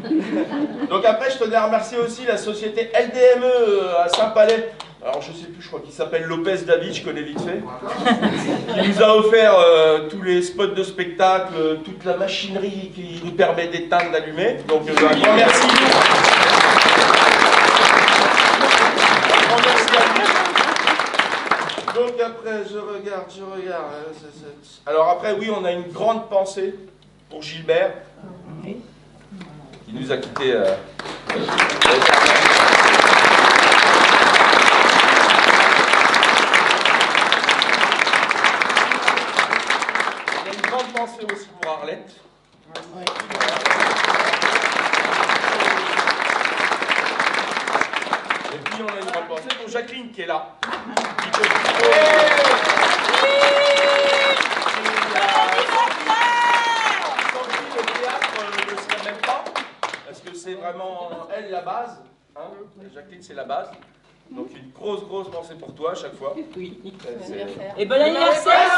Donc après, je tenais à remercier aussi la société LDME à Saint-Palais. Alors je sais plus, je crois qu'il s'appelle Lopez David, je connais vite fait. Qui nous a offert tous les spots de spectacle, toute la machinerie qui nous permet d'éteindre, d'allumer. Donc un grand merci. Un grand merci à vous. Donc après, je regarde. Alors après, oui, on a une grande pensée pour Gilbert, qui nous a quittés. Pensez aussi pour Arlette. Et puis on a une grande pensée pour Jacqueline qui est là. Le théâtre ne serait même pas, parce que c'est vraiment elle la base. Hein. Jacqueline c'est la base. Donc une grosse pensée pour toi à chaque fois. Oui. Et bon anniversaire,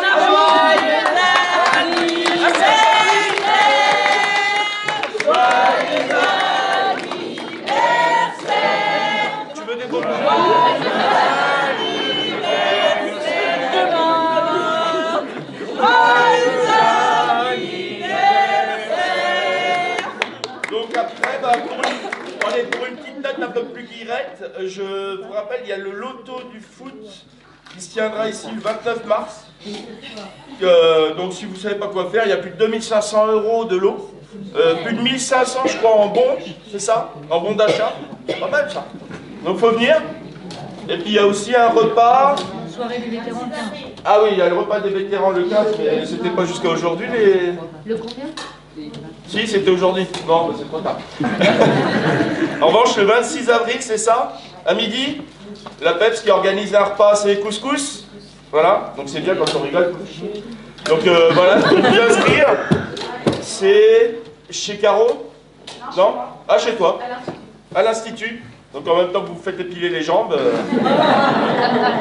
Tu veux des bonbons? Donc après, bah, pour une petite date un peu plus guirette, je vous rappelle, il y a le loto du foot qui se tiendra ici le 29 mars. Donc si vous ne savez pas quoi faire, il y a plus de 2500 € de lot. Plus de 1500 je crois en bons, c'est ça? En bons d'achat. C'est pas mal ça. Donc faut venir. Et puis il y a aussi un repas. Soirée des vétérans le 15. Ah oui, il y a le repas des vétérans le 15, mais c'était pas jusqu'à aujourd'hui les... Le combien? Si, c'était aujourd'hui. Non, bah, c'est trop tard. En revanche, le 26 avril, c'est ça? À midi, la PEPS qui organise un repas, c'est couscous. Voilà, donc c'est bien quand on rigole. Donc voilà, vous pouvez vous inscrire. C'est chez Caro? Non? Ah, chez toi? À l'Institut. Donc en même temps que vous faites épiler les jambes,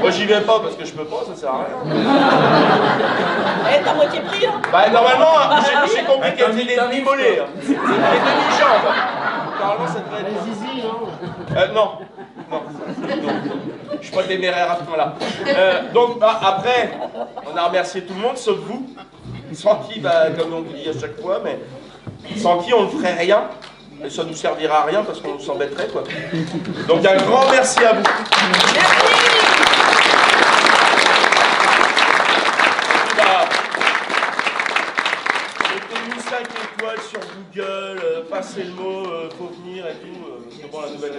moi j'y vais pas parce que je peux pas, ça sert à rien. Eh, t'as moitié pris, hein? Bah normalement, j'ai compris qu'elle faisait des demi-mollets, des demi-jambes. Normalement ça devrait être... Zizi, non? Non. Je suis pas téméraire à ce point-là. Donc bah, après, on a remercié tout le monde, sauf vous. Sans qui, bah, comme on vous dit à chaque fois, mais sans qui on ne ferait rien. Et ça ne nous servira à rien parce qu'on s'embêterait, quoi. Donc un grand merci à vous. Mettez-nous 5 étoiles sur Google, passez le mot, faut venir et tout. Parce que bon, la nouvelle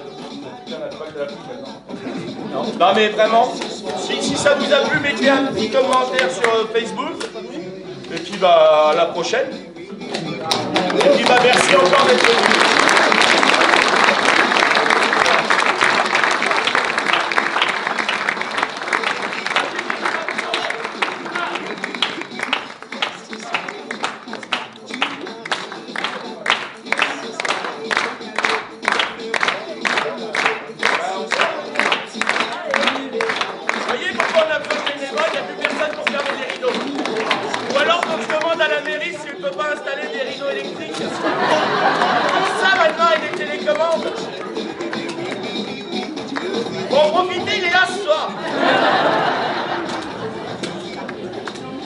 non mais vraiment, si ça vous a plu, mettez un petit commentaire sur Facebook. Et puis bah à la prochaine. Et puis bah merci encore d'être venu.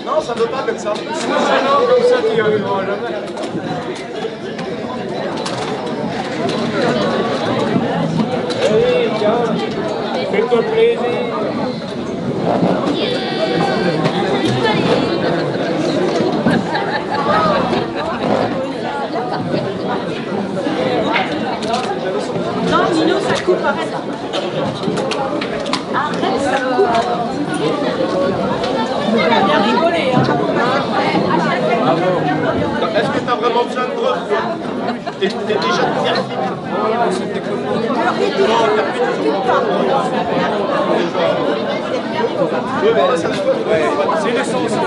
Non, ça ne veut pas comme ça. Non, comme ça, tu y arriveras jamais. de plaisir. Non, Nino, ça coupe, arrête. Arrête, ça coupe. On a bien rigolé, hein. Est-ce que t'as vraiment besoin de preuves? T'es déjà perfide.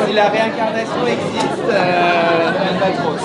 Si la réincarnation existe, pas trop.